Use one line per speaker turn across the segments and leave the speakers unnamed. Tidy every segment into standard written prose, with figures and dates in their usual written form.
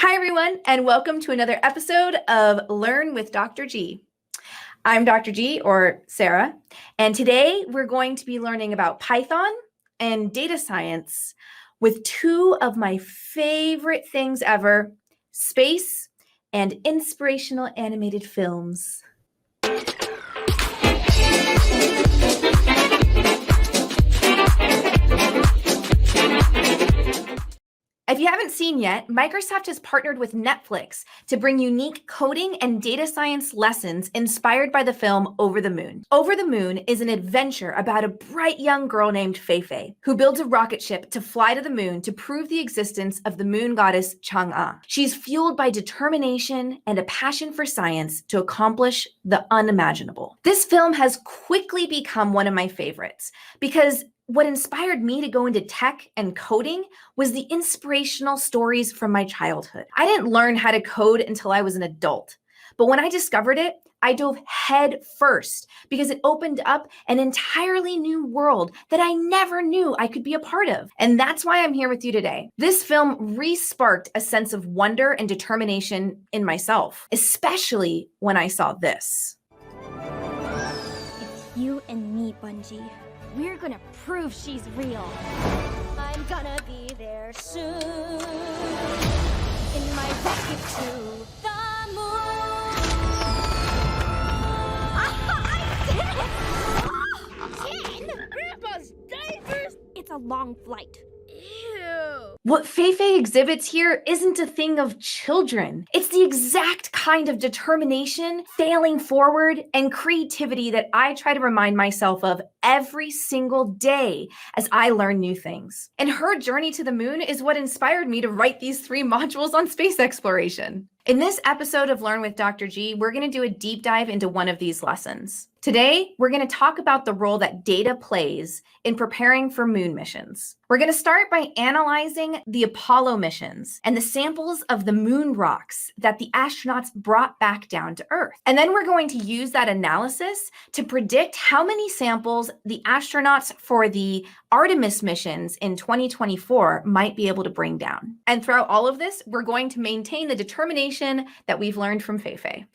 Hi, everyone, and welcome to another episode of Learn with Dr. G. I'm Dr. G, or Sarah, and today we're going to be learning about Python and data science with two of my favorite things ever, space and inspirational animated films. If you haven't seen yet, Microsoft has partnered with Netflix to bring unique coding and data science lessons inspired by the film Over the Moon. Over the Moon is an adventure about a bright young girl named Feifei, who builds a rocket ship to fly to the moon to prove the existence of the moon goddess Chang'e. She's fueled by determination and a passion for science to accomplish the unimaginable. This film has quickly become one of my favorites because what inspired me to go into tech and coding was the inspirational stories from my childhood. I didn't learn how to code until I was an adult, but when I discovered it, I dove head first because it opened up an entirely new world that I never knew I could be a part of. And that's why I'm here with you today. This film re-sparked a sense of wonder and determination in myself, especially when I saw this.
It's you and me, Bungie. We're gonna prove she's real. I'm gonna be there soon. In my rocket to the moon. I did it! 10? Grandpa's diapers! It's a long flight. Ew.
What Feifei exhibits here isn't a thing of children. It's the exact kind of determination, failing forward, and creativity that I try to remind myself of every single day as I learn new things. And her journey to the moon is what inspired me to write these 3 modules on space exploration. In this episode of Learn with Dr. G, we're going to do a deep dive into one of these lessons. Today, we're going to talk about the role that data plays in preparing for moon missions. We're going to start by analyzing the Apollo missions and the samples of the moon rocks that the astronauts brought back down to Earth. And then we're going to use that analysis to predict how many samples the astronauts for the Artemis missions in 2024 might be able to bring down. And throughout all of this, we're going to maintain the determination that we've learned from Feifei.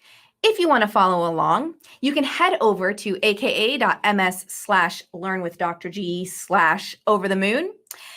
If you want to follow along, you can head over to aka.ms/learnwithdrg/overthemoon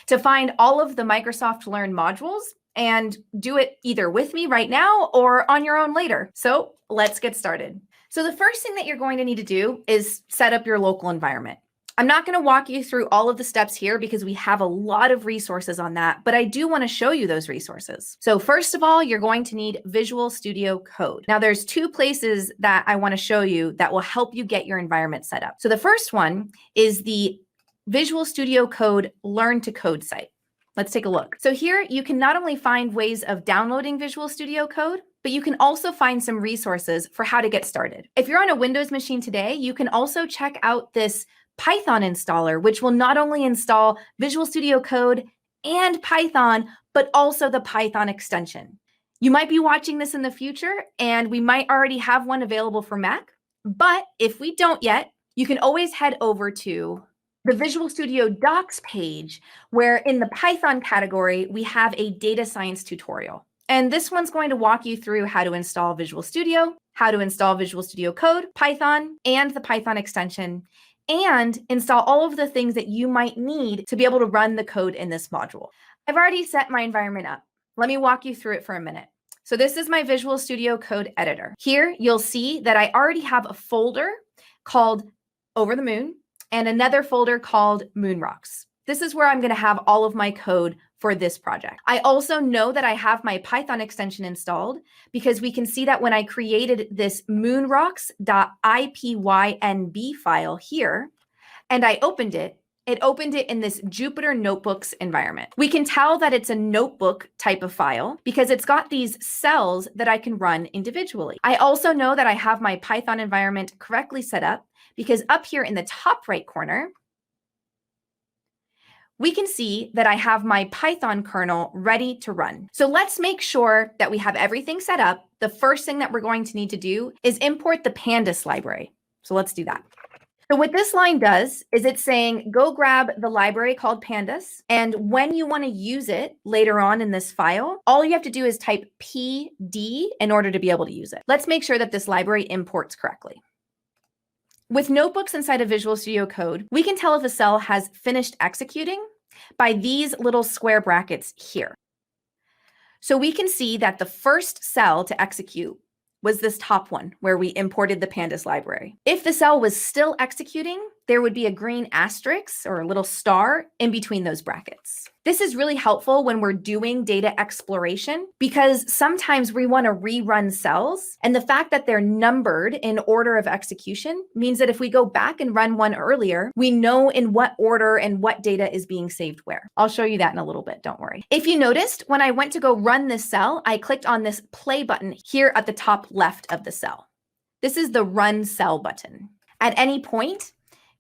to find all of the Microsoft Learn modules and do it either with me right now or on your own later. So let's get started. So the first thing that you're going to need to do is set up your local environment. I'm not going to walk you through all of the steps here because we have a lot of resources on that, but I do want to show you those resources. So first of all, you're going to need Visual Studio Code. Now there's 2 places that I want to show you that will help you get your environment set up. So the first one is the Visual Studio Code Learn to Code site. Let's take a look. So here you can not only find ways of downloading Visual Studio Code, but you can also find some resources for how to get started. If you're on a Windows machine today, you can also check out this Python installer, which will not only install Visual Studio Code and Python, but also the Python extension. You might be watching this in the future, and we might already have one available for Mac, but if we don't yet, you can always head over to the Visual Studio Docs page, where in the Python category, we have a data science tutorial. And this one's going to walk you through how to install Visual Studio, how to install Visual Studio Code, Python, and the Python extension, and install all of the things that you might need to be able to run the code in this module. I've already set my environment up. Let me walk you through it for a minute. So this is my Visual Studio Code editor. Here, you'll see that I already have a folder called Over the Moon and another folder called Moon Rocks. This is where I'm going to have all of my code for this project. I also know that I have my Python extension installed because we can see that when I created this moonrocks.ipynb file here, and I opened it, it opened it in this Jupyter Notebooks environment. We can tell that it's a notebook type of file because it's got these cells that I can run individually. I also know that I have my Python environment correctly set up because up here in the top right corner, we can see that I have my Python kernel ready to run. So let's make sure that we have everything set up. The first thing that we're going to need to do is import the pandas library. So let's do that. So what this line does is it's saying, go grab the library called pandas. And when you want to use it later on in this file, all you have to do is type PD in order to be able to use it. Let's make sure that this library imports correctly. With notebooks inside of Visual Studio Code, we can tell if a cell has finished executing by these little square brackets here. So we can see that the first cell to execute was this top one where we imported the pandas library. If the cell was still executing, there would be a green asterisk or a little star in between those brackets. This is really helpful when we're doing data exploration because sometimes we want to rerun cells, and the fact that they're numbered in order of execution means that if we go back and run one earlier, we know in what order and what data is being saved where. I'll show you that in a little bit, don't worry. If you noticed, when I went to go run this cell, I clicked on this play button here at the top left of the cell. This is the run cell button. At any point,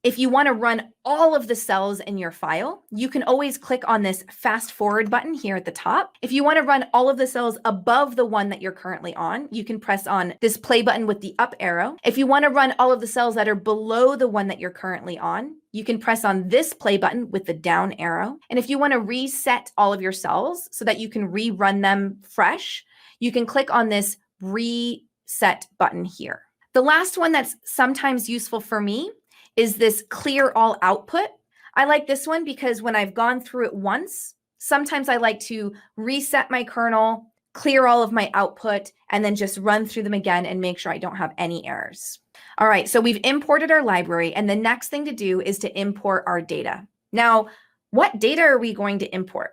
if you want to run all of the cells in your file, you can always click on this fast forward button here at the top. If you want to run all of the cells above the one that you're currently on, you can press on this play button with the up arrow. If you want to run all of the cells that are below the one that you're currently on, you can press on this play button with the down arrow. And if you want to reset all of your cells so that you can rerun them fresh, you can click on this reset button here. The last one that's sometimes useful for me is this clear all output. I like this one because when I've gone through it once, sometimes I like to reset my kernel, clear all of my output, and then just run through them again and make sure I don't have any errors. All right, so we've imported our library, and the next thing to do is to import our data. Now, what data are we going to import?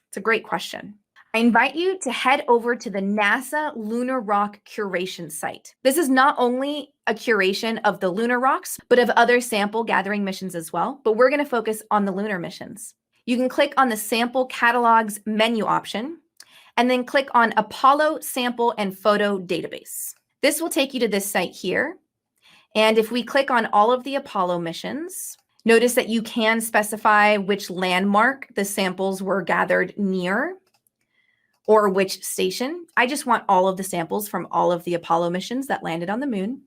It's a great question. I invite you to head over to the NASA Lunar Rock Curation site. This is not only a curation of the lunar rocks, but of other sample gathering missions as well. But we're going to focus on the lunar missions. You can click on the Sample Catalogs menu option, and then click on Apollo Sample and Photo Database. This will take you to this site here. And if we click on all of the Apollo missions, notice that you can specify which landmark the samples were gathered near, or which station. I just want all of the samples from all of the Apollo missions that landed on the moon.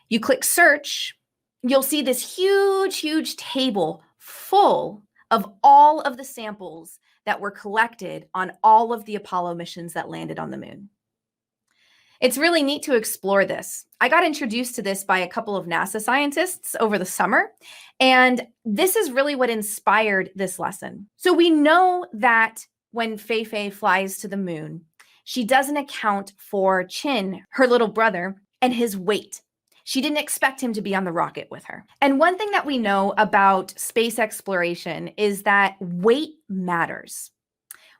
You click search, you'll see this huge table full of all of the samples that were collected on all of the Apollo missions that landed on the moon. It's really neat to explore this. I got introduced to this by a couple of NASA scientists over the summer, and this is really what inspired this lesson. So we know that when Fei flies to the moon, she doesn't account for Chin, her little brother, and his weight. She didn't expect him to be on the rocket with her. And one thing that we know about space exploration is that weight matters.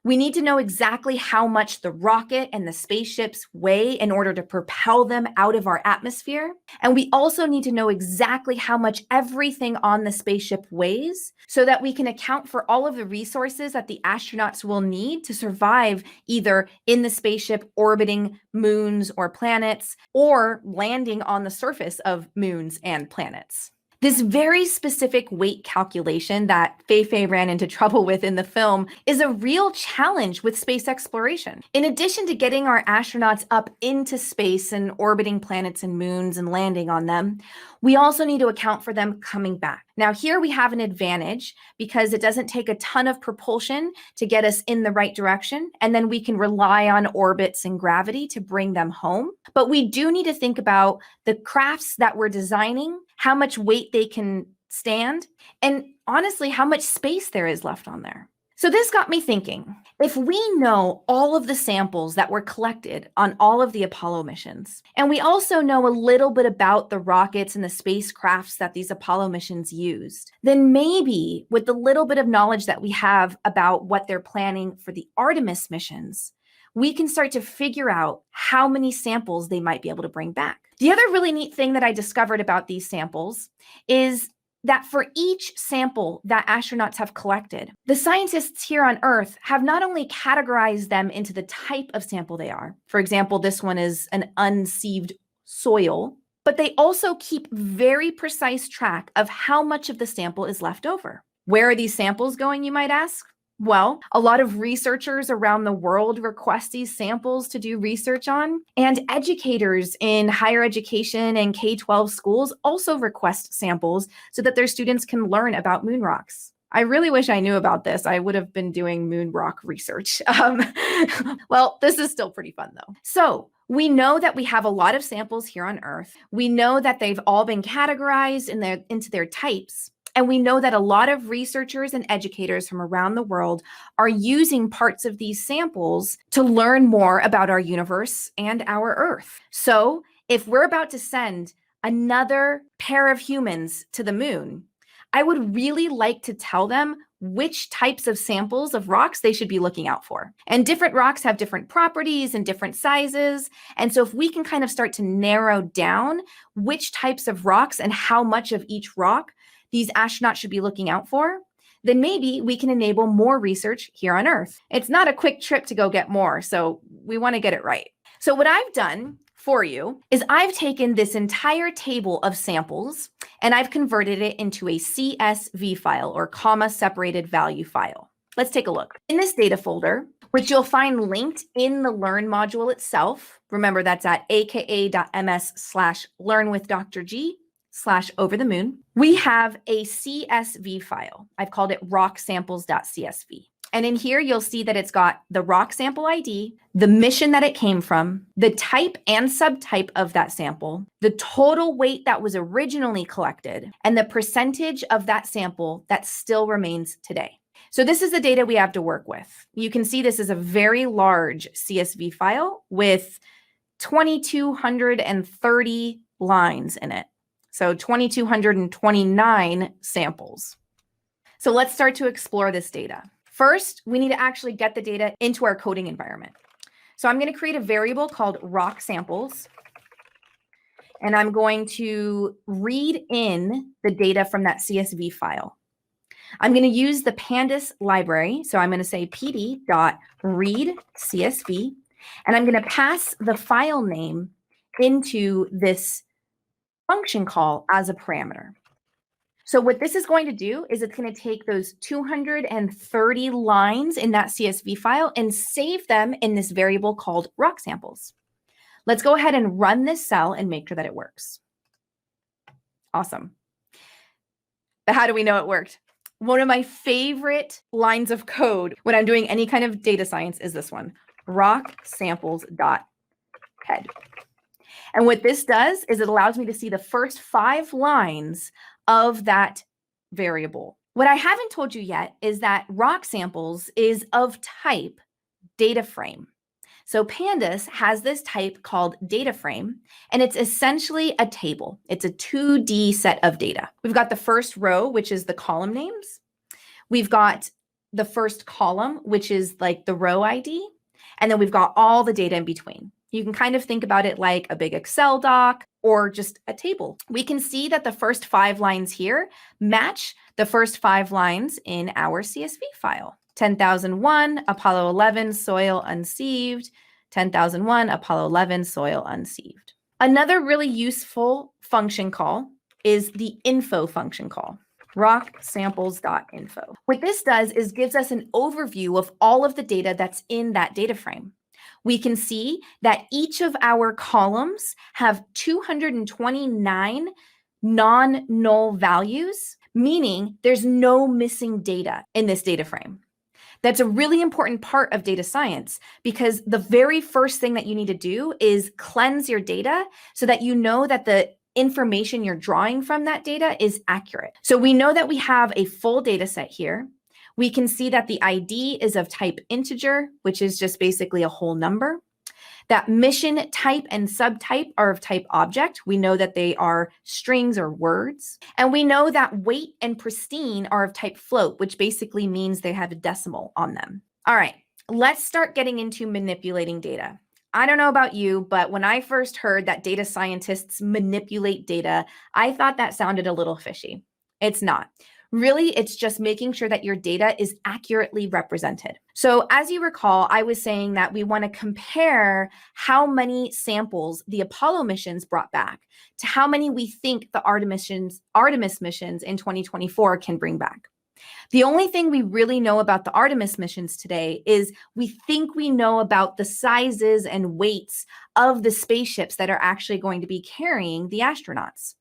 We need to know exactly how much the rocket and the spaceships weigh in order to propel them out of our atmosphere. And we also need to know exactly how much everything on the spaceship weighs so that we can account for all of the resources that the astronauts will need to survive either in the spaceship orbiting moons or planets or landing on the surface of moons and planets. This very specific weight calculation that Fei ran into trouble with in the film is a real challenge with space exploration. In addition to getting our astronauts up into space and orbiting planets and moons and landing on them, we also need to account for them coming back. Now here we have an advantage because it doesn't take a ton of propulsion to get us in the right direction, and then we can rely on orbits and gravity to bring them home. But we do need to think about the crafts that we're designing, how much weight they can stand, and honestly, how much space there is left on there. So this got me thinking, if we know all of the samples that were collected on all of the Apollo missions, and we also know a little bit about the rockets and the spacecrafts that these Apollo missions used, then maybe with the little bit of knowledge that we have about what they're planning for the Artemis missions, we can start to figure out how many samples they might be able to bring back. The other really neat thing that I discovered about these samples is that for each sample that astronauts have collected, the scientists here on Earth have not only categorized them into the type of sample they are. For example, this one is an unsieved soil, but they also keep very precise track of how much of the sample is left over. Where are these samples going, you might ask? Well, a lot of researchers around the world request these samples to do research on, and educators in higher education and K-12 schools also request samples so that their students can learn about moon rocks. I really wish I knew about this. I would have been doing moon rock research. Well, this is still pretty fun though. So we know that we have a lot of samples here on Earth. We know that they've all been categorized into their types. And we know that a lot of researchers and educators from around the world are using parts of these samples to learn more about our universe and our Earth. So if we're about to send another pair of humans to the moon, I would really like to tell them which types of samples of rocks they should be looking out for. And different rocks have different properties and different sizes. And so if we can kind of start to narrow down which types of rocks and how much of each rock these astronauts should be looking out for, then maybe we can enable more research here on Earth. It's not a quick trip to go get more, so we want to get it right. So what I've done for you is I've taken this entire table of samples and I've converted it into a CSV file, or comma separated value file. Let's take a look. In this data folder, which you'll find linked in the Learn module itself, remember that's at aka.ms/learnwithdrg/overthemoon, we have a CSV file. I've called it rocksamples.csv. And in here, you'll see that it's got the rock sample ID, the mission that it came from, the type and subtype of that sample, the total weight that was originally collected, and the percentage of that sample that still remains today. So this is the data we have to work with. You can see this is a very large CSV file with 2,230 lines in it. So 2,229 samples. So let's start to explore this data. First, we need to actually get the data into our coding environment. So I'm going to create a variable called rock samples, and I'm going to read in the data from that CSV file. I'm going to use the pandas library. So I'm going to say pd.readcsv, and I'm going to pass the file name into this function call as a parameter. So what this is going to do is it's going to take those 230 lines in that CSV file and save them in this variable called rock samples. Let's go ahead and run this cell and make sure that it works. Awesome. But how do we know it worked? One of my favorite lines of code when I'm doing any kind of data science is this one, rocksamples.head. And what this does is it allows me to see the first 5 lines of that variable. What I haven't told you yet is that rock samples is of type dataframe. So pandas has this type called dataframe, and it's essentially a table. It's a 2D set of data. We've got the first row, which is the column names. We've got the first column, which is like the row ID. And then we've got all the data in between. You can kind of think about it like a big Excel doc or just a table. We can see that the first 5 lines here match the first 5 lines in our CSV file. 10,001, Apollo 11, soil unsieved. 10,001, Apollo 11, soil unsieved. Another really useful function call is the info function call, rocksamples.info. What this does is gives us an overview of all of the data that's in that data frame. We can see that each of our columns have 229 non-null values, meaning there's no missing data in this data frame. That's a really important part of data science because the very first thing that you need to do is cleanse your data so that you know that the information you're drawing from that data is accurate. So we know that we have a full data set here. We can see that the ID is of type integer, which is just basically a whole number. That mission type and subtype are of type object. We know that they are strings or words. And we know that weight and pristine are of type float, which basically means they have a decimal on them. All right, let's start getting into manipulating data. I don't know about you, but when I first heard that data scientists manipulate data, I thought that sounded a little fishy. It's not. Really, it's just making sure that your data is accurately represented. So as you recall, I was saying that we want to compare how many samples the Apollo missions brought back to how many we think the Artemis missions in 2024 can bring back. The only thing we really know about the Artemis missions today is we think we know about the sizes and weights of the spaceships that are actually going to be carrying the astronauts.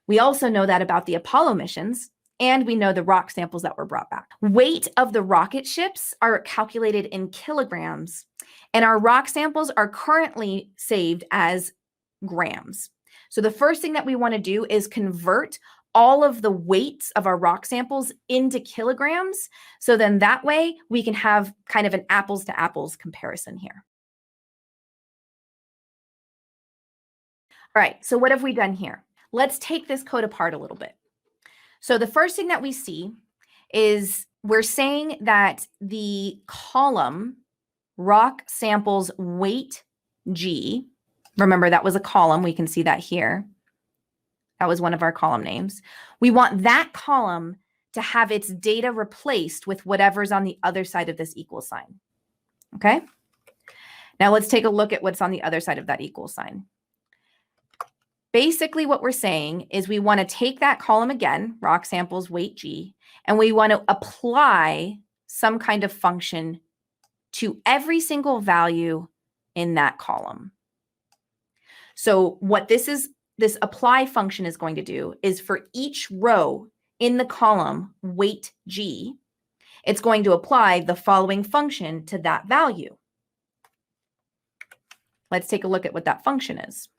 We also know that about the Apollo missions, and we know the rock samples that were brought back. Weight of the rocket ships are calculated in kilograms, and our rock samples are currently saved as grams. So the first thing that we want to do is convert all of the weights of our rock samples into kilograms. So then that way we can have kind of an apples to apples comparison here. All right, so what have we done here? Let's take this code apart a little bit. So the first thing that we see is we're saying that the column rock samples weight G, remember that was a column, we can see that here. That was one of our column names. We want that column to have its data replaced with whatever's on the other side of this equal sign. Okay? Now let's take a look at what's on the other side of that equal sign. Basically what we're saying is we want to take that column again, rock samples weight G, and we want to apply some kind of function to every single value in that column. So what this apply function is going to do is for each row in the column weight G, it's going to apply the following function to that value. Let's take a look at what that function is.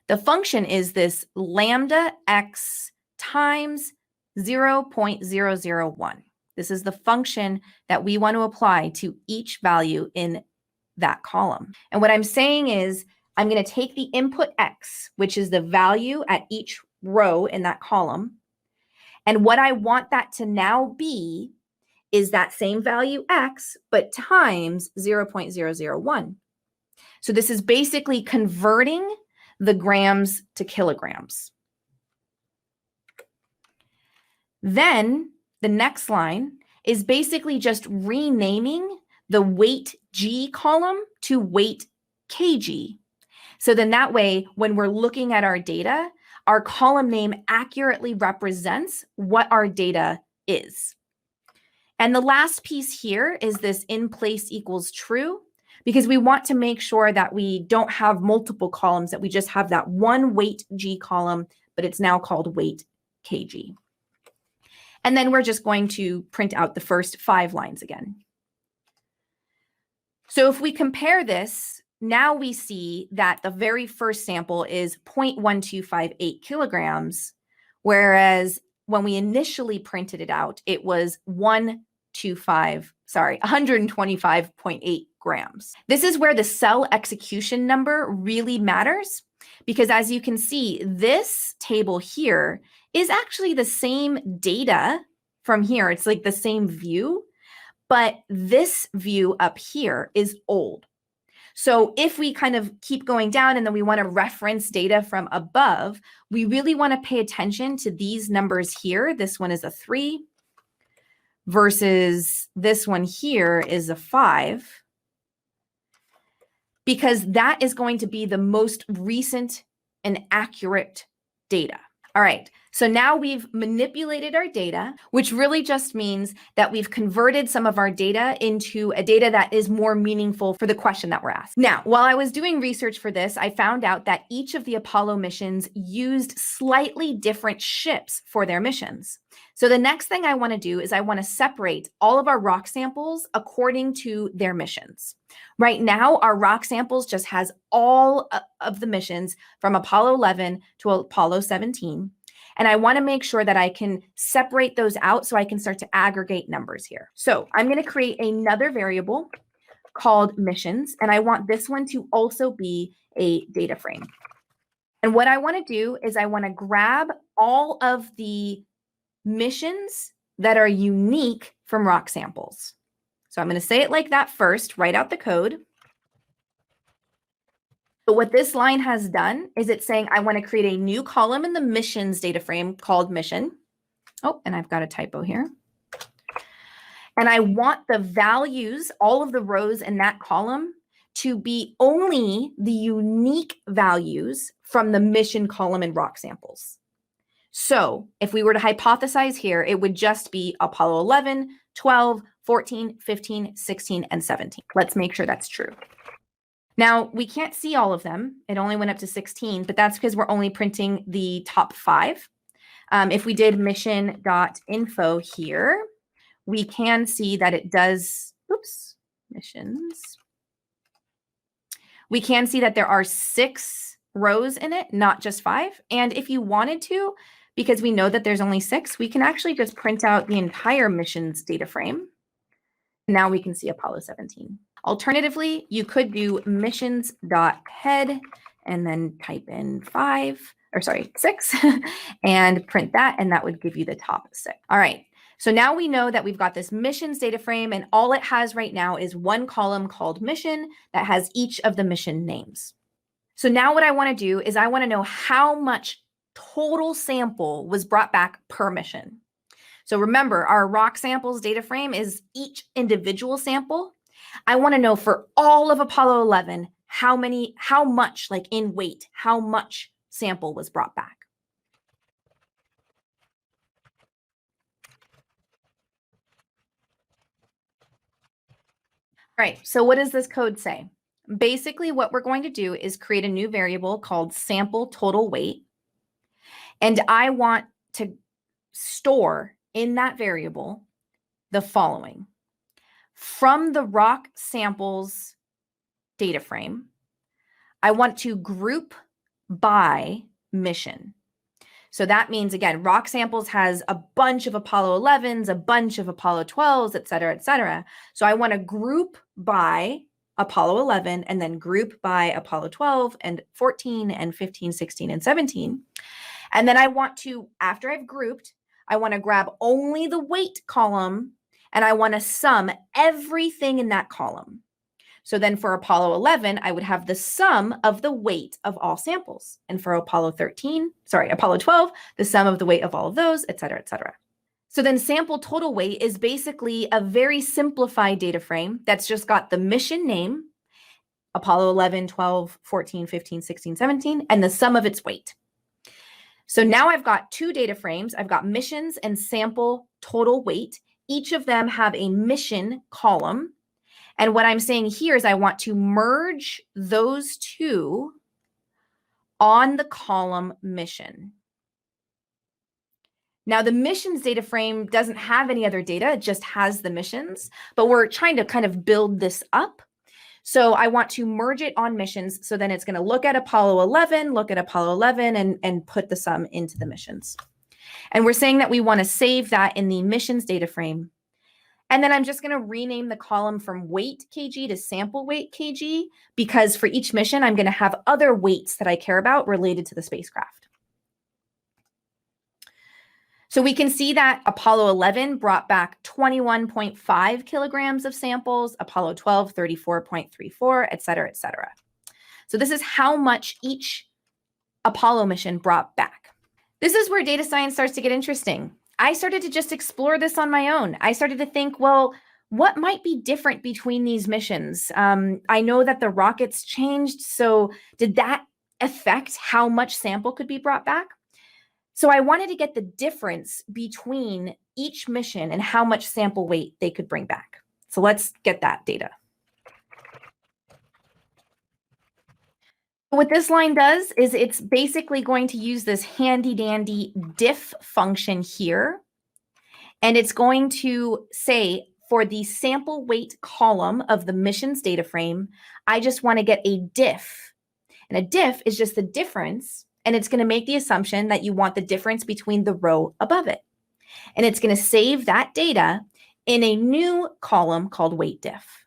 The function is this lambda x times 0.001. This is the function that we want to apply to each value in that column. And what I'm saying is I'm going to take the input x, which is the value at each row in that column. And what I want that to now be is that same value x, but times 0.001. So this is basically converting the grams to kilograms. Then the next line is basically just renaming the weight G column to weight kg. So then that way, when we're looking at our data, our column name accurately represents what our data is. And the last piece here is this in place equals true, because we want to make sure that we don't have multiple columns, that we just have that one weight G column, but it's now called weight kg. And then we're just going to print out the first 5 lines again. So if we compare this, now we see that the very first sample is 0.1258 kilograms, whereas when we initially printed it out, it was 125.8 grams. This is where the cell execution number really matters, because as you can see, this table here is actually the same data from here. It's like the same view, but this view up here is old. So if we kind of keep going down and then we want to reference data from above, we really want to pay attention to these numbers here. This one is a 3 versus this one here is a 5, because that is going to be the most recent and accurate data. All right, so now we've manipulated our data, which really just means that we've converted some of our data into a data that is more meaningful for the question that we're asked. Now, while I was doing research for this, I found out that each of the Apollo missions used slightly different ships for their missions. So the next thing I want to do is I want to separate all of our rock samples according to their missions. Right now, our rock samples just has all of the missions from Apollo 11 to Apollo 17. And I want to make sure that I can separate those out so I can start to aggregate numbers here. So I'm going to create another variable called missions, and I want this one to also be a data frame. And what I want to do is I want to grab all of the missions that are unique from rock samples. So I'm going to say it like that first, write out the code. But what this line has done is it's saying I want to create a new column in the missions data frame called mission. Oh, and I've got a typo here. And I want the values, all of the rows in that column, to be only the unique values from the mission column in rock samples. So if we were to hypothesize here, it would just be Apollo 11, 12, 14, 15, 16, and 17. Let's make sure that's true. Now, we can't see all of them. It only went up to 16, but that's because we're only printing the top 5. If we did mission.info here, we can see that it does, missions. We can see that there are 6 rows in it, not just 5. And if you wanted to, because we know that there's only 6, we can actually just print out the entire missions data frame. Now we can see Apollo 17. Alternatively, you could do missions.head and then type in 6 and print that, and that would give you the top 6. All right, so now we know that we've got this missions data frame, and all it has right now is one column called mission that has each of the mission names. So now what I want to do is I want to know how much total sample was brought back per mission. So remember, our rock samples data frame is each individual sample. I want to know for all of Apollo 11, how much, like in weight, how much sample was brought back. All right, so what does this code say? Basically, what we're going to do is create a new variable called sample total weight. And I want to store in that variable the following. From the rock samples data frame, I want to group by mission. So that means, again, rock samples has a bunch of Apollo 11s, a bunch of Apollo 12s, et cetera, et cetera. So I want to group by Apollo 11 and then group by Apollo 12 and 14 and 15, 16, and 17. And then I want to, after I've grouped, I want to grab only the weight column and I want to sum everything in that column. So then for Apollo 11, I would have the sum of the weight of all samples. And for Apollo 12, the sum of the weight of all of those, et cetera, et cetera. So then sample total weight is basically a very simplified data frame that's just got the mission name, Apollo 11, 12, 14, 15, 16, 17, and the sum of its weight. So now I've got 2 data frames. I've got missions and sample total weight. Each of them have a mission column. And what I'm saying here is I want to merge those 2 on the column mission. Now the missions data frame doesn't have any other data, it just has the missions, but we're trying to kind of build this up. So I want to merge it on missions. So then it's going to look at Apollo 11, and put the sum into the missions. And we're saying that we want to save that in the missions data frame. And then I'm just going to rename the column from weight kg to sample weight kg, because for each mission, I'm going to have other weights that I care about related to the spacecraft. So we can see that Apollo 11 brought back 21.5 kilograms of samples, Apollo 12, 34.34, et cetera, et cetera. So this is how much each Apollo mission brought back. This is where data science starts to get interesting. I started to just explore this on my own. I started to think, well, what might be different between these missions? I know that the rockets changed, so did that affect how much sample could be brought back? So I wanted to get the difference between each mission and how much sample weight they could bring back. So let's get that data. What this line does is it's basically going to use this handy dandy diff function here. And it's going to say for the sample weight column of the missions data frame, I just want to get a diff. And a diff is just the difference. And it's going to make the assumption that you want the difference between the row above it. And it's going to save that data in a new column called weight diff.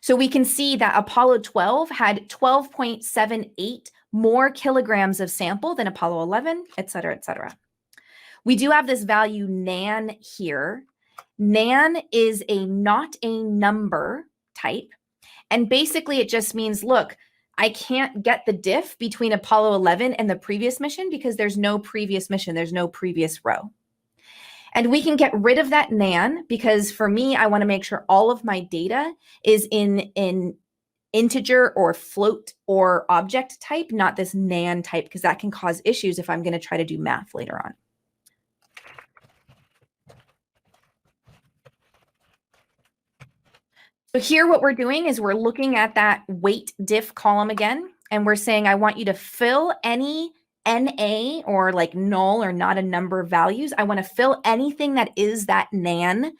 So we can see that Apollo 12 had 12.78 more kilograms of sample than Apollo 11, et cetera, et cetera. We do have this value nan here. Nan is a not a number type. And basically it just means, look, I can't get the diff between Apollo 11 and the previous mission because there's no previous mission, there's no previous row. And we can get rid of that nan because for me, I want to make sure all of my data is in integer or float or object type, not this nan type, because that can cause issues if I'm going to try to do math later on. So here what we're doing is we're looking at that weight diff column again, and we're saying I want you to fill any NA or like null or not a number values. I want to fill anything that is that nan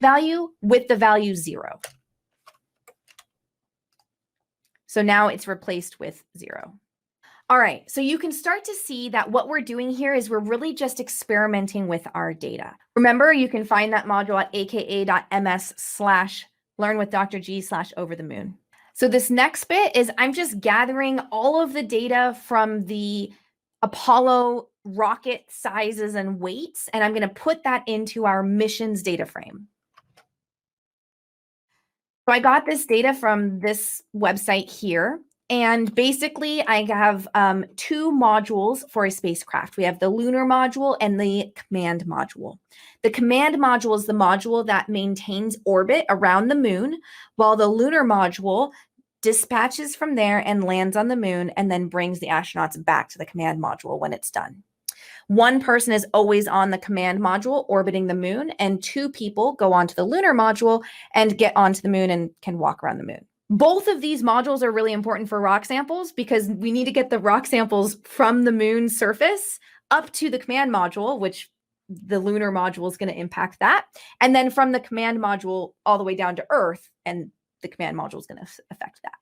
value with the value 0. So now it's replaced with 0. All right, so you can start to see that what we're doing here is we're really just experimenting with our data. Remember, you can find that module at aka.ms/learnwithdrg/overthemoon. So this next bit is I'm just gathering all of the data from the Apollo rocket sizes and weights, and I'm going to put that into our missions data frame. So I got this data from this website here. And basically, I have 2 modules for a spacecraft. We have the lunar module and the command module. The command module is the module that maintains orbit around the moon, while the lunar module dispatches from there and lands on the moon and then brings the astronauts back to the command module when it's done. One person is always on the command module orbiting the moon, and 2 people go onto the lunar module and get onto the moon and can walk around the moon. Both of these modules are really important for rock samples because we need to get the rock samples from the moon's surface up to the command module, which the lunar module is going to impact that. And then from the command module all the way down to Earth, and the command module is going to affect that.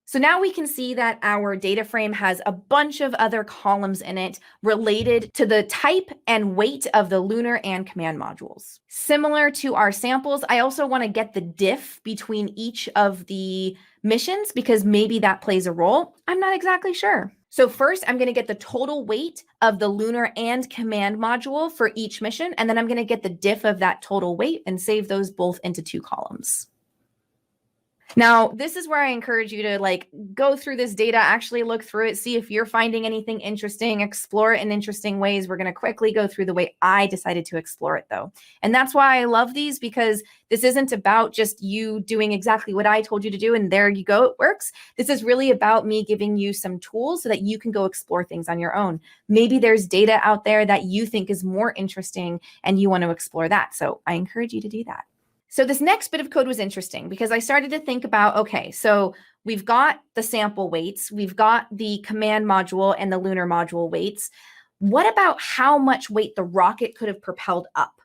So now we can see that our data frame has a bunch of other columns in it related to the type and weight of the lunar and command modules. Similar to our samples, I also want to get the diff between each of the missions because maybe that plays a role. I'm not exactly sure. So first, I'm going to get the total weight of the lunar and command module for each mission, and then I'm going to get the diff of that total weight and save those both into 2 columns. Now, this is where I encourage you to go through this data, actually look through it, see if you're finding anything interesting, explore it in interesting ways. We're going to quickly go through the way I decided to explore it, though. And that's why I love these, because this isn't about just you doing exactly what I told you to do and there you go, it works. This is really about me giving you some tools so that you can go explore things on your own. Maybe there's data out there that you think is more interesting and you want to explore that. So I encourage you to do that. So this next bit of code was interesting because I started to think about, okay, so we've got the sample weights, we've got the command module and the lunar module weights. What about how much weight the rocket could have propelled up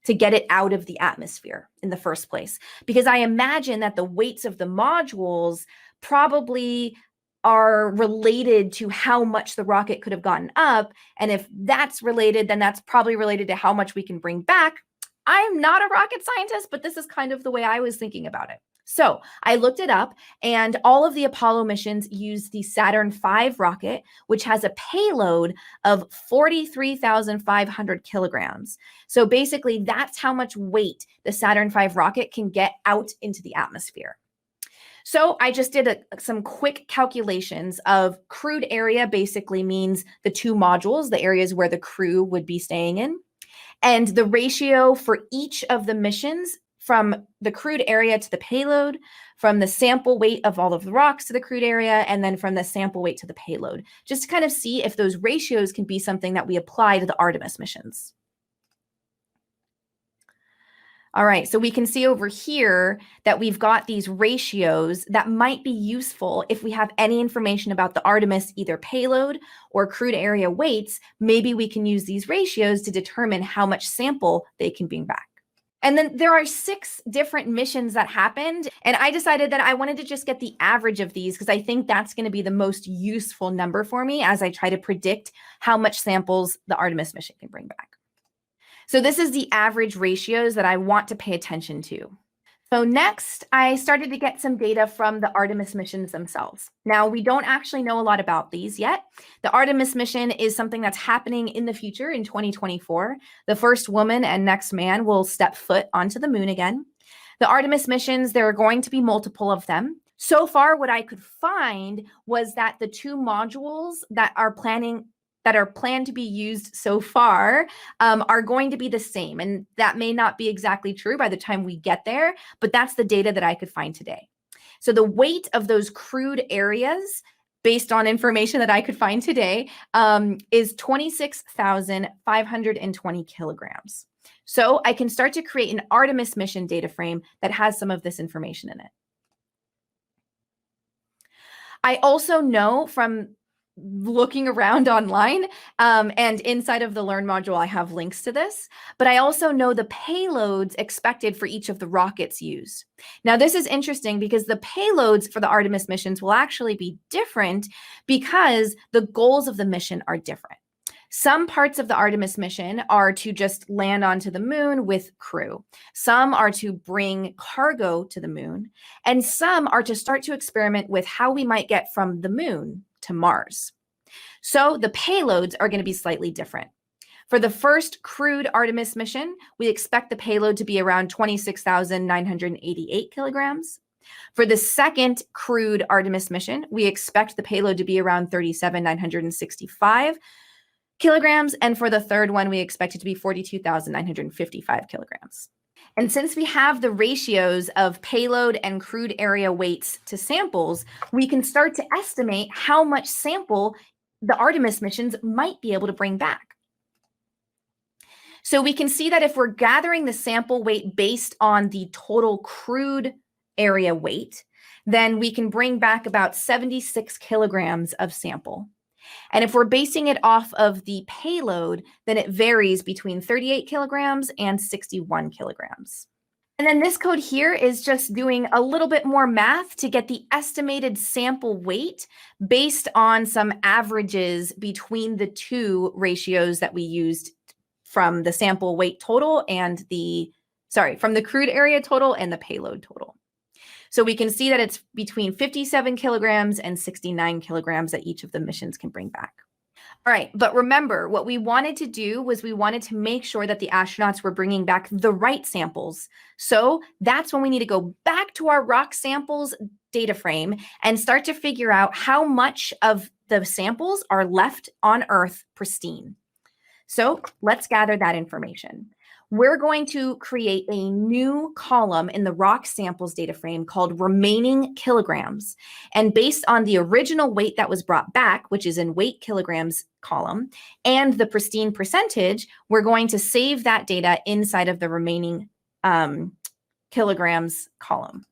to get it out of the atmosphere in the first place? Because I imagine that the weights of the modules probably are related to how much the rocket could have gotten up. And if that's related, then that's probably related to how much we can bring back. I'm not a rocket scientist, but this is kind of the way I was thinking about it. So I looked it up, and all of the Apollo missions used the Saturn V rocket, which has a payload of 43,500 kilograms. So basically, that's how much weight the Saturn V rocket can get out into the atmosphere. So I just did some quick calculations of crewed area basically means the 2 modules, the areas where the crew would be staying in. And the ratio for each of the missions from the crewed area to the payload, from the sample weight of all of the rocks to the crewed area, and then from the sample weight to the payload, just to kind of see if those ratios can be something that we apply to the Artemis missions. All right, so we can see over here that we've got these ratios that might be useful if we have any information about the Artemis, either payload or crewed area weights. Maybe we can use these ratios to determine how much sample they can bring back. And then there are 6 different missions that happened, and I decided that I wanted to just get the average of these because I think that's going to be the most useful number for me as I try to predict how much samples the Artemis mission can bring back. So this is the average ratios that I want to pay attention to. So next, I started to get some data from the Artemis missions themselves. Now, we don't actually know a lot about these yet. The Artemis mission is something that's happening in the future in 2024. The first woman and next man will step foot onto the moon again. The Artemis missions, there are going to be multiple of them. So far, what I could find was that the 2 modules that are planning that are planned to be used so far are going to be the same. And that may not be exactly true by the time we get there, but that's the data that I could find today. So the weight of those crewed areas, based on information that I could find today, is 26,520 kilograms. So I can start to create an Artemis mission data frame that has some of this information in it. I also know from looking around online and inside of the Learn module, I have links to this, but I also know the payloads expected for each of the rockets used. Now, this is interesting because the payloads for the Artemis missions will actually be different because the goals of the mission are different. Some parts of the Artemis mission are to just land onto the moon with crew. Some are to bring cargo to the moon, and some are to start to experiment with how we might get from the moon to Mars. So the payloads are going to be slightly different. For the first crewed Artemis mission, we expect the payload to be around 26,988 kilograms. For the second crewed Artemis mission, we expect the payload to be around 37,965 kilograms. And for the third one, we expect it to be 42,955 kilograms. And since we have the ratios of payload and crewed area weights to samples, we can start to estimate how much sample the Artemis missions might be able to bring back. So we can see that if we're gathering the sample weight based on the total crewed area weight, then we can bring back about 76 kilograms of sample. And if we're basing it off of the payload, then it varies between 38 kilograms and 61 kilograms. And then this code here is just doing a little bit more math to get the estimated sample weight based on some averages between the two ratios that we used from the sample weight total and from the crewed area total and the payload total. So we can see that it's between 57 kilograms and 69 kilograms that each of the missions can bring back. All right, but remember, what we wanted to do was we wanted to make sure that the astronauts were bringing back the right samples. So that's when we need to go back to our rock samples data frame and start to figure out how much of the samples are left on Earth pristine. So let's gather that information. We're going to create a new column in the rock samples data frame called remaining kilograms. And based on the original weight that was brought back, which is in weight kilograms column, and the pristine percentage, we're going to save that data inside of the remaining kilograms column.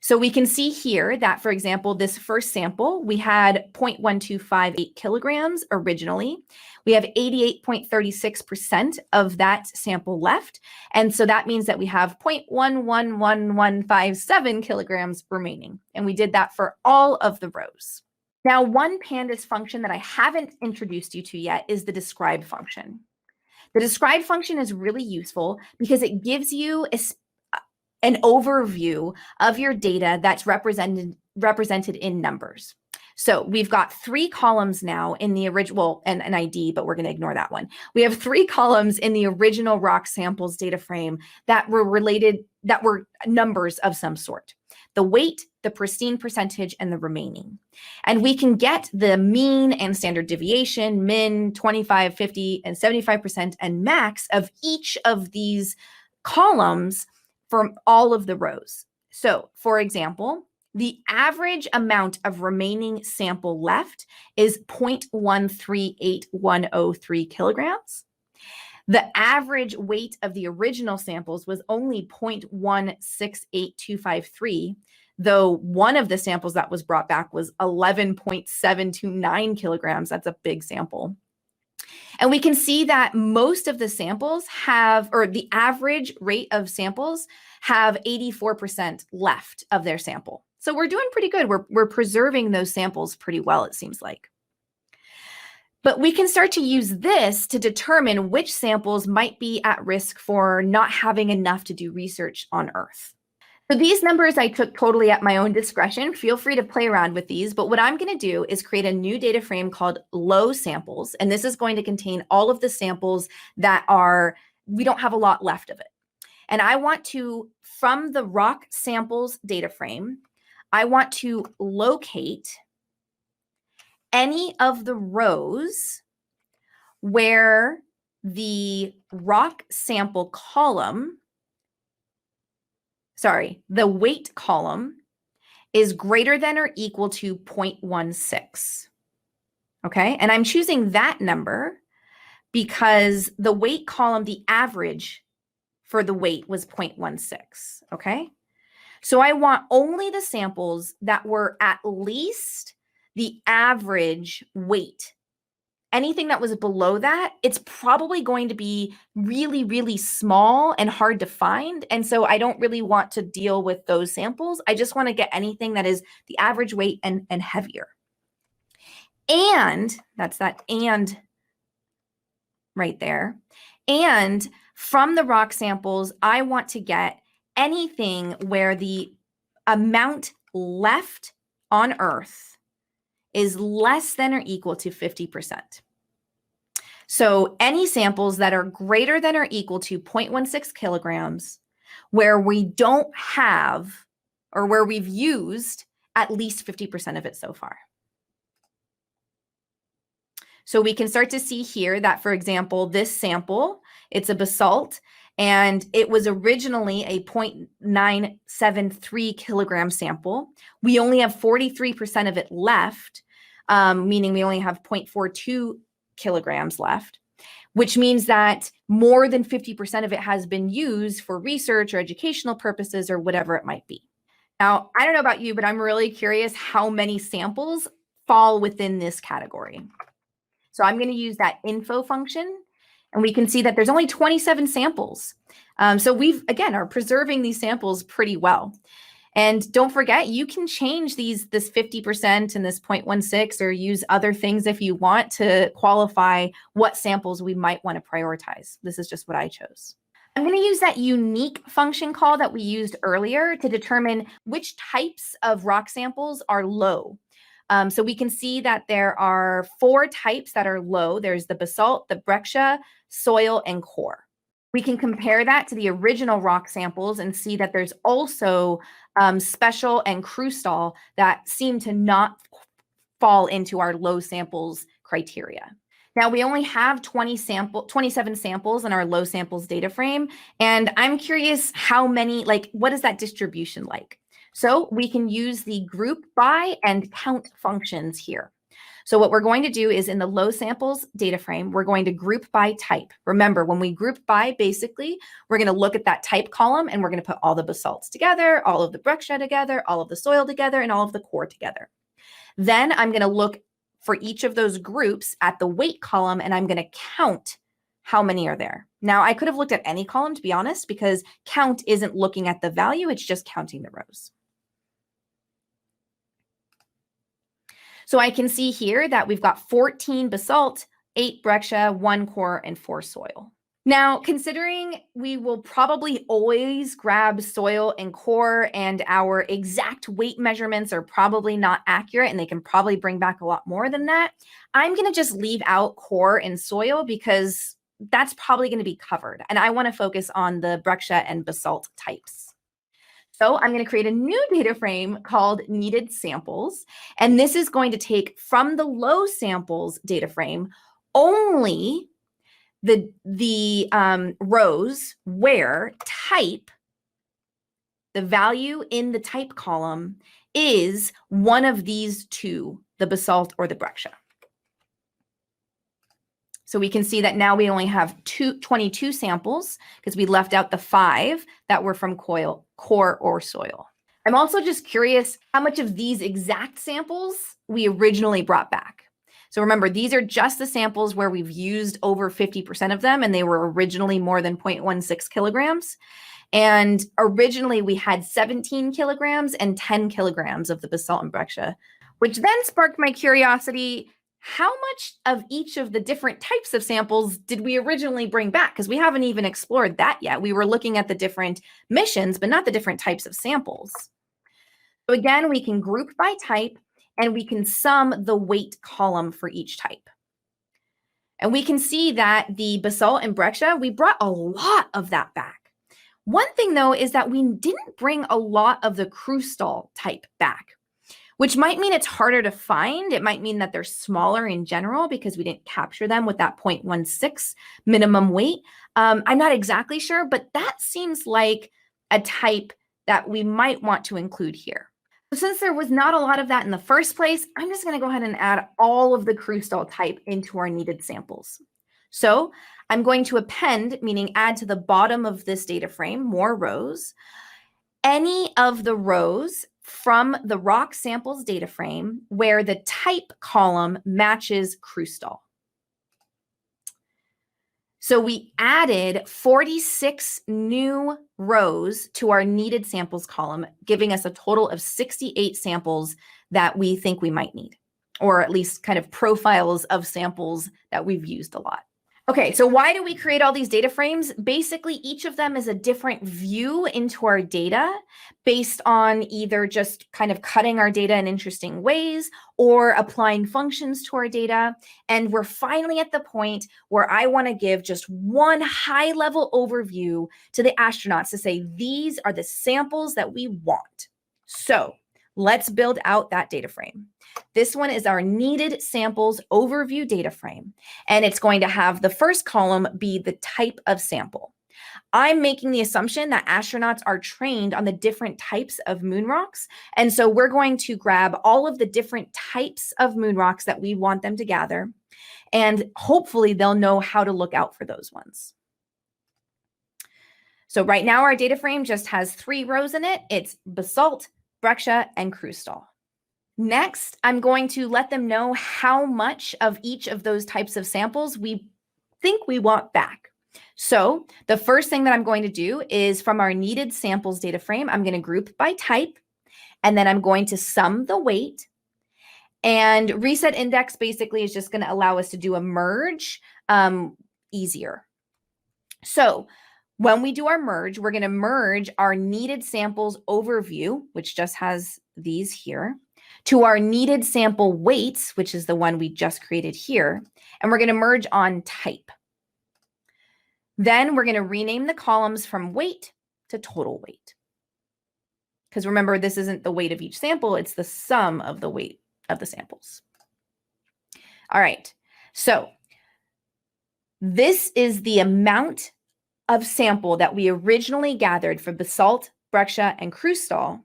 So we can see here that, for example, this first sample, we had 0.1258 kilograms originally. We have 88.36% of that sample left. And so that means that we have 0.111157 kilograms remaining. And we did that for all of the rows. Now, one pandas function that I haven't introduced you to yet is the describe function. The describe function is really useful because it gives you an overview of your data that's represented in numbers. So we've got 3 columns now in the original, and an ID, but we're going to ignore that one. We have 3 columns in the original rock samples data frame that were numbers of some sort. The weight, the pristine percentage, and the remaining. And we can get the mean and standard deviation, min, 25, 50, and 75%, and max of each of these columns from all of the rows. So, for example, the average amount of remaining sample left is 0.138103 kilograms. The average weight of the original samples was only 0.168253, though one of the samples that was brought back was 11.729 kilograms. That's a big sample. And we can see that most of the samples the average rate of samples have 84% left of their sample. So we're doing pretty good. We're preserving those samples pretty well, it seems like. But we can start to use this to determine which samples might be at risk for not having enough to do research on Earth. So these numbers I took totally at my own discretion. Feel free to play around with these, but what I'm going to do is create a new data frame called low samples, and this is going to contain all of the samples that we don't have a lot left of it. And I want to, from the rock samples data frame, I want to locate any of the rows where the rock sample column, the weight column is greater than or equal to 0.16. Okay, and I'm choosing that number because the weight column, the average for the weight was 0.16. Okay, so I want only the samples that were at least the average weight. Anything that was below that, it's probably going to be really, really small and hard to find. And so I don't really want to deal with those samples. I just want to get anything that is the average weight and heavier. And that's that and right there. And from the rock samples, I want to get anything where the amount left on Earth is less than or equal to 50%. So any samples that are greater than or equal to 0.16 kilograms, where we don't have, or where we've used at least 50% of it so far. So we can start to see here that, for example, this sample, it's a basalt, and it was originally a 0.973 kilogram sample. We only have 43% of it left, meaning we only have 0.42 kilograms left, which means that more than 50% of it has been used for research or educational purposes or whatever it might be. Now, I don't know about you, but I'm really curious how many samples fall within this category. So I'm going to use that info function, and we can see that there's only 27 samples. So we've, again, are preserving these samples pretty well. And don't forget, you can change this 50% and this 0.16 or use other things if you want to qualify what samples we might want to prioritize. This is just what I chose. I'm going to use that unique function call that we used earlier to determine which types of rock samples are low. So we can see that there are 4 types that are low. There's the basalt, the breccia, soil, and core. We can compare that to the original rock samples and see that there's also special and crustal that seem to not fall into our low samples criteria. Now, we only have 27 samples in our low samples data frame, and I'm curious how many, what is that distribution like? So we can use the group by and count functions here. So what we're going to do is in the low samples data frame, we're going to group by type. Remember, when we group by, basically, we're going to look at that type column and we're going to put all the basalts together, all of the breccia together, all of the soil together, and all of the core together. Then I'm going to look for each of those groups at the weight column, and I'm going to count how many are there. Now, I could have looked at any column, to be honest, because count isn't looking at the value, it's just counting the rows. So I can see here that we've got 14 basalt, 8 breccia, 1 core, and 4 soil. Now, considering we will probably always grab soil and core, and our exact weight measurements are probably not accurate, and they can probably bring back a lot more than that, I'm going to just leave out core and soil because that's probably going to be covered. And I want to focus on the breccia and basalt types. So I'm going to create a new data frame called needed samples. And this is going to take from the low samples data frame only the rows where type, the value in the type column, is one of these two, the basalt or the breccia. So we can see that now we only have 22 samples because we left out the 5 that were from core or soil. I'm also just curious how much of these exact samples we originally brought back. So remember, these are just the samples where we've used over 50% of them, and they were originally more than 0.16 kilograms. And originally we had 17 kilograms and 10 kilograms of the basalt and breccia, which then sparked my curiosity. How much of each of the different types of samples did we originally bring back? Because we haven't even explored that yet. We were looking at the different missions, but not the different types of samples. So again, we can group by type, and we can sum the weight column for each type. And we can see that the basalt and breccia, we brought a lot of that back. One thing, though, is that we didn't bring a lot of the crustal type back. which might mean it's harder to find. It might mean that they're smaller in general because we didn't capture them with that 0.16 minimum weight. I'm not exactly sure, but that seems like a type that we might want to include here. Since there was not a lot of that in the first place, I'm just going to go ahead and add all of the crustal type into our needed samples. So I'm going to append, meaning add to the bottom of this data frame, more rows, any of the rows from the rock samples data frame where the type column matches crustal. So we added 46 new rows to our needed samples column, giving us a total of 68 samples that we think we might need, or at least kind of profiles of samples that we've used a lot. Okay, so why do we create all these data frames? Basically, each of them is a different view into our data based on either just kind of cutting our data in interesting ways or applying functions to our data. And we're finally at the point where I want to give just one high-level overview to the astronauts to say, these are the samples that we want. So let's build out that data frame. This one is our needed samples overview data frame, and it's going to have the first column be the type of sample. I'm making the assumption that astronauts are trained on the different types of moon rocks, and so we're going to grab all of the different types of moon rocks that we want them to gather, and hopefully they'll know how to look out for those ones. So right now our data frame just has 3 rows in it. It's basalt, breccia, and crustal. Next, I'm going to let them know how much of each of those types of samples we think we want back. So the first thing that I'm going to do is from our needed samples data frame, I'm going to group by type, and then I'm going to sum the weight. And reset index basically is just going to allow us to do a merge easier. So when we do our merge, we're going to merge our needed samples overview, which just has these here, to our needed sample weights, which is the one we just created here, and we're going to merge on type. Then we're going to rename the columns from weight to total weight. Because remember, this isn't the weight of each sample, it's the sum of the weight of the samples. All right, so this is the amount of sample that we originally gathered for basalt, breccia, and crustal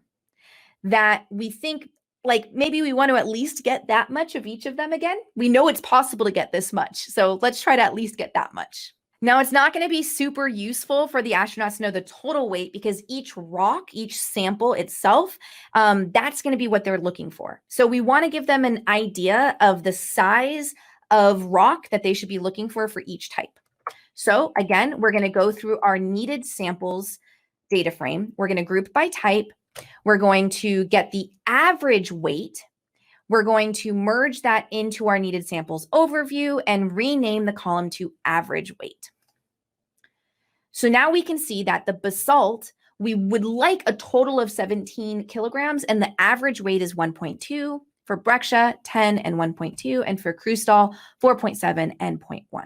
that we think, like, maybe we want to at least get that much of each of them again. We know it's possible to get this much, so let's try to at least get that much. Now, it's not going to be super useful for the astronauts to know the total weight because each rock, each sample itself, that's going to be what they're looking for. So we want to give them an idea of the size of rock that they should be looking for each type. So again, we're going to go through our needed samples data frame. We're going to group by type. We're going to get the average weight. We're going to merge that into our needed samples overview and rename the column to average weight. So now we can see that the basalt, we would like a total of 17 kilograms, and the average weight is 1.2. For breccia, 10 and 1.2, and for crustal, 4.7 and 0.1.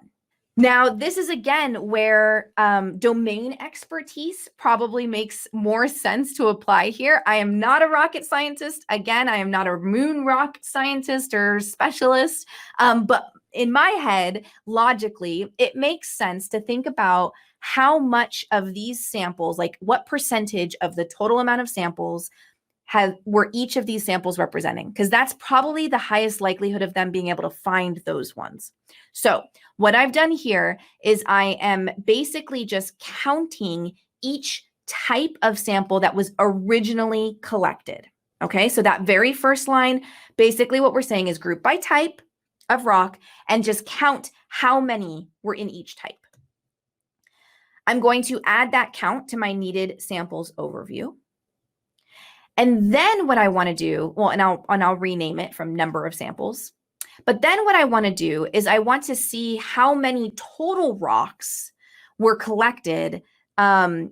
Now, this is again where domain expertise probably makes more sense to apply here. I am not a rocket scientist. Again, I am not a moon rock scientist or specialist. But in my head, logically, it makes sense to think about how much of these samples, like what percentage of the total amount of samples were each of these samples representing, because that's probably the highest likelihood of them being able to find those ones. So what I've done here is I am basically just counting each type of sample that was originally collected. Okay, so that very first line, basically what we're saying is group by type of rock and just count how many were in each type. I'm going to add that count to my needed samples overview. And then what I want to do, well, and I'll rename it from number of samples. But then what I want to do is I want to see how many total rocks were collected from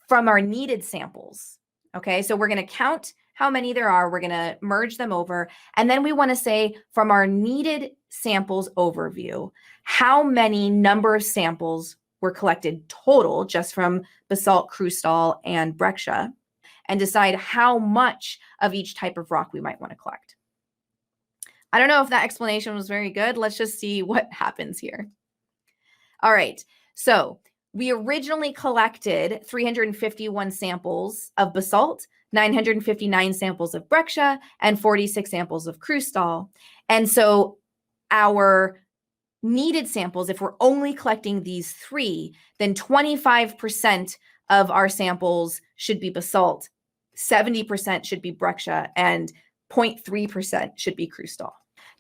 our needed samples. Okay, so we're going to count how many there are. We're going to merge them over. And then we want to say from our needed samples overview, how many number of samples were collected total just from basalt, crustal, and breccia. and decide how much of each type of rock we might want to collect. I don't know if that explanation was very good. Let's just see what happens here. All right, so we originally collected 351 samples of basalt, 959 samples of breccia, and 46 samples of crustal. And so our needed samples, if we're only collecting these three, then 25% of our samples should be basalt, 70% should be breccia, and 0.3% should be crustal.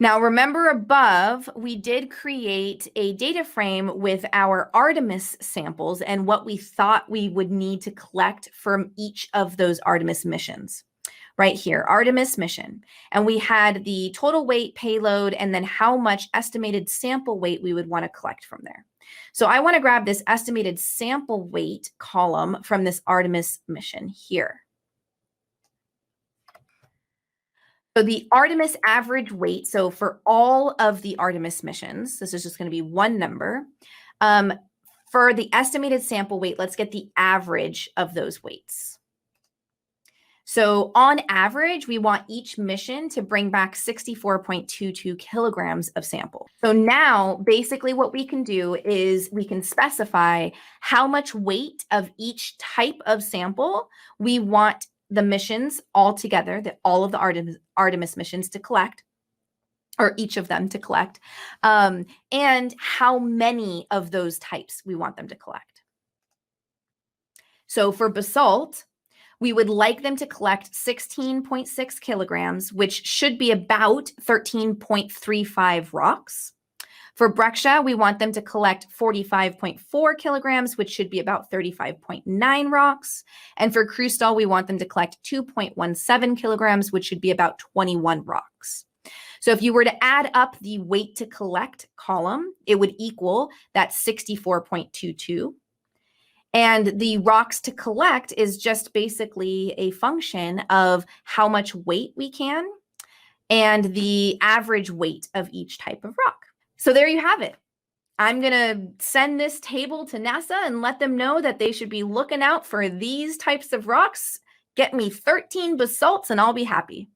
Now, remember above, we did create a data frame with our Artemis samples and what we thought we would need to collect from each of those Artemis missions. Right here, Artemis mission. And we had the total weight, payload, and then how much estimated sample weight we would want to collect from there. So I want to grab this estimated sample weight column from this Artemis mission here. So the Artemis average weight, so for all of the Artemis missions, this is just going to be one number. For the estimated sample weight, let's get the average of those weights. So on average, we want each mission to bring back 64.22 kilograms of sample. So now basically what we can do is we can specify how much weight of each type of sample we want the missions all together, all of the Artemis missions to collect, or each of them to collect, and how many of those types we want them to collect. So for basalt, we would like them to collect 16.6 kilograms, which should be about 13.35 rocks. For breccia, we want them to collect 45.4 kilograms, which should be about 35.9 rocks. And for crustal, we want them to collect 2.17 kilograms, which should be about 21 rocks. So if you were to add up the weight to collect column, it would equal that 64.22. And the rocks to collect is just basically a function of how much weight we can and the average weight of each type of rock. So there you have it. I'm going to send this table to NASA and let them know that they should be looking out for these types of rocks. Get me 13 basalts and I'll be happy.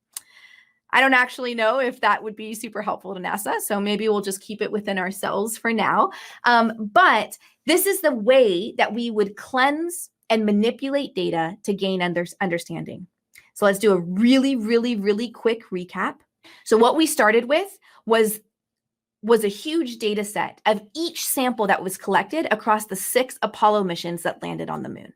I don't actually know if that would be super helpful to NASA, so maybe we'll just keep it within ourselves for now. But this is the way that we would cleanse and manipulate data to gain understanding. So let's do a really quick recap. So what we started with was a huge data set of each sample that was collected across the 6 Apollo missions that landed on the moon.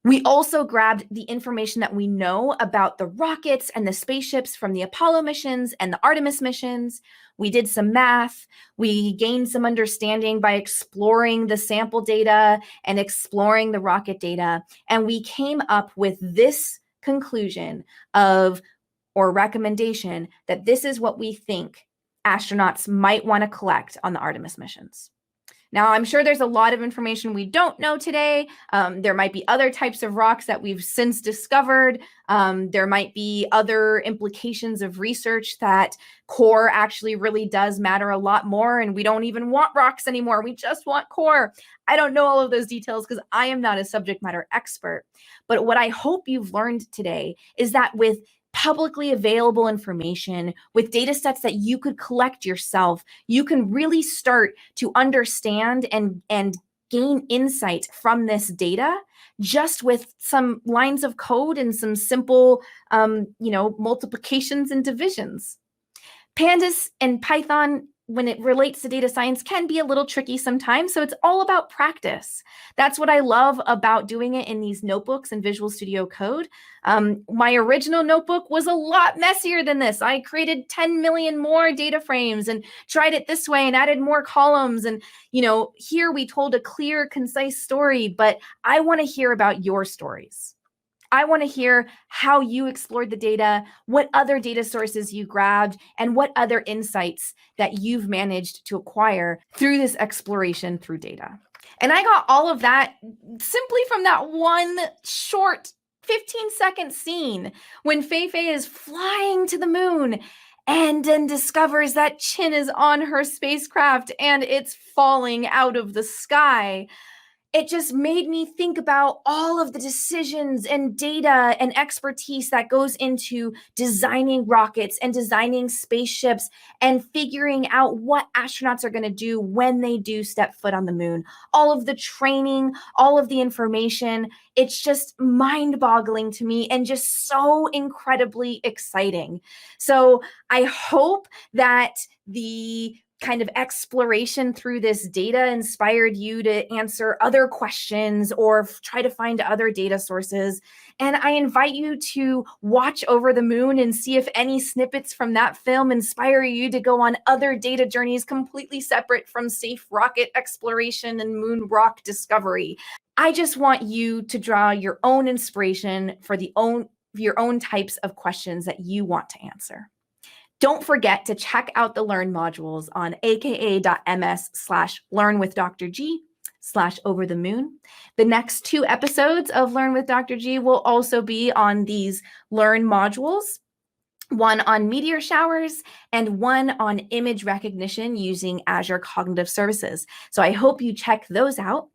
We also grabbed the information that we know about the rockets and the spaceships from the Apollo missions and the Artemis missions. We did some math. We gained some understanding by exploring the sample data and exploring the rocket data. And we came up with this conclusion or recommendation that this is what we think astronauts might want to collect on the Artemis missions. Now, I'm sure there's a lot of information we don't know today. There might be other types of rocks that we've since discovered. There might be other implications of research that core actually really does matter a lot more, and we don't even want rocks anymore. We just want core. I don't know all of those details because I am not a subject matter expert. But what I hope you've learned today is that with publicly available information, with data sets that you could collect yourself, you can really start to understand and gain insight from this data just with some lines of code and some simple multiplications and divisions. Pandas and Python, when it relates to data science, can be a little tricky sometimes. So it's all about practice. That's what I love about doing it in these notebooks and Visual Studio Code. My original notebook was a lot messier than this. I created 10 million more data frames and tried it this way and added more columns. And, here we told a clear, concise story, but I want to hear about your stories. I want to hear how you explored the data, what other data sources you grabbed, and what other insights that you've managed to acquire through this exploration through data. And I got all of that simply from that one short 15-second scene when Feifei is flying to the moon and then discovers that Chin is on her spacecraft and it's falling out of the sky. it just made me think about all of the decisions and data and expertise that goes into designing rockets and designing spaceships and figuring out what astronauts are going to do when they do step foot on the moon. All of the training, all of the information, it's just mind-boggling to me and just so incredibly exciting. So I hope that the kind of exploration through this data inspired you to answer other questions or try to find other data sources. And I invite you to watch Over the Moon and see if any snippets from that film inspire you to go on other data journeys completely separate from safe rocket exploration and moon rock discovery. I just want you to draw your own inspiration for your own types of questions that you want to answer. Don't forget to check out the Learn modules on aka.ms/learnwithdrg/overthemoon. The next 2 episodes of Learn with Dr. G will also be on these Learn modules, one on meteor showers and one on image recognition using Azure Cognitive Services. So I hope you check those out.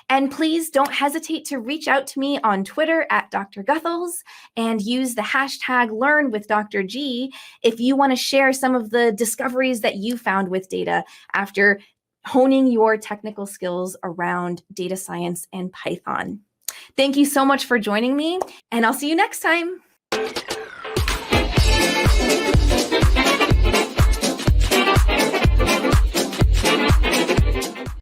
And please don't hesitate to reach out to me on Twitter at Dr. Guthels and use the hashtag #LearnWithDrG if you want to share some of the discoveries that you found with data after honing your technical skills around data science and Python. Thank you so much for joining me, and I'll see you next time.